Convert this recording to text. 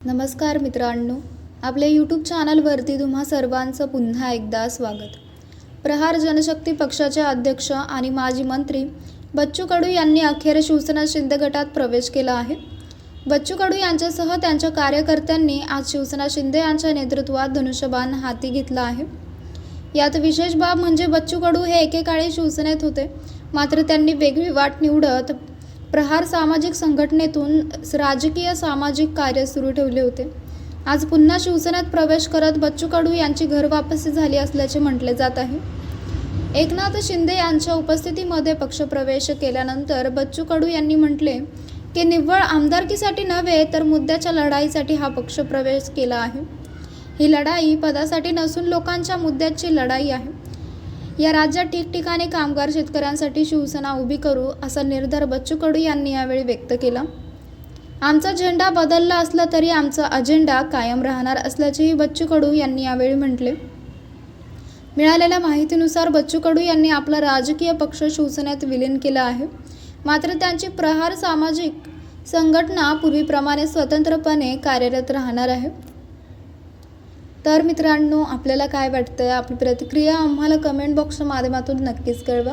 नमस्कार मित्रांनो, आपल्या यूट्यूब चॅनलवरती तुम्हा सर्वांचं पुन्हा एकदा स्वागत. प्रहार जनशक्ती पक्षाचे अध्यक्ष आणि माजी मंत्री बच्चू कडू यांनी अखेर शिवसेना शिंदे गटात प्रवेश केला आहे. बच्चू कडू यांच्यासह त्यांच्या कार्यकर्त्यांनी आज शिवसेना शिंदे यांच्या नेतृत्वात धनुष्यबाण हाती घेतला आहे. यात विशेष बाब म्हणजे बच्चू कडू हे एकेकाळी शिवसेनेत होते, मात्र त्यांनी वेगळी वाट निवडत प्रहार सामाजिक संघटनेतून राजकीय सामाजिक कार्य सुरू ठेवले होते. आज पुन्हा शिवसेनेत प्रवेश करत बच्चू कडू यांची घरवापसी झाली असल्याचे म्हटले जात आहे. एकनाथ शिंदे यांच्या उपस्थितीमध्ये पक्षप्रवेश केल्यानंतर बच्चू कडू यांनी म्हटले की निव्वळ आमदारकीसाठी नव्हे तर मुद्द्याच्या लढाईसाठी हा पक्षप्रवेश केला आहे. ही लढाई पदासाठी नसून लोकांच्या मुद्द्याची लढाई आहे. या राज्यात ठिकठिकाणी कामगार शेतकऱ्यांसाठी शिवसेना उभी करू असा निर्धार बच्चू कडू यांनी यावेळी व्यक्त केला. आमचा झेंडा बदलला असला तरी आमचा अजेंडा कायम राहणार असल्याचेही बच्चू कडू यांनी यावेळी म्हटले. मिळालेल्या माहितीनुसार बच्चू कडू यांनी आपला राजकीय पक्ष शिवसेनेत विलीन केला आहे, मात्र त्यांची प्रहार सामाजिक संघटना पूर्वीप्रमाणे स्वतंत्रपणे कार्यरत राहणार आहे. तर मित्रांनो, आपल्याला काय वाटतं? आपली प्रतिक्रिया आम्हाला कमेंट बॉक्सच्या माध्यमातून नक्कीच कळवा.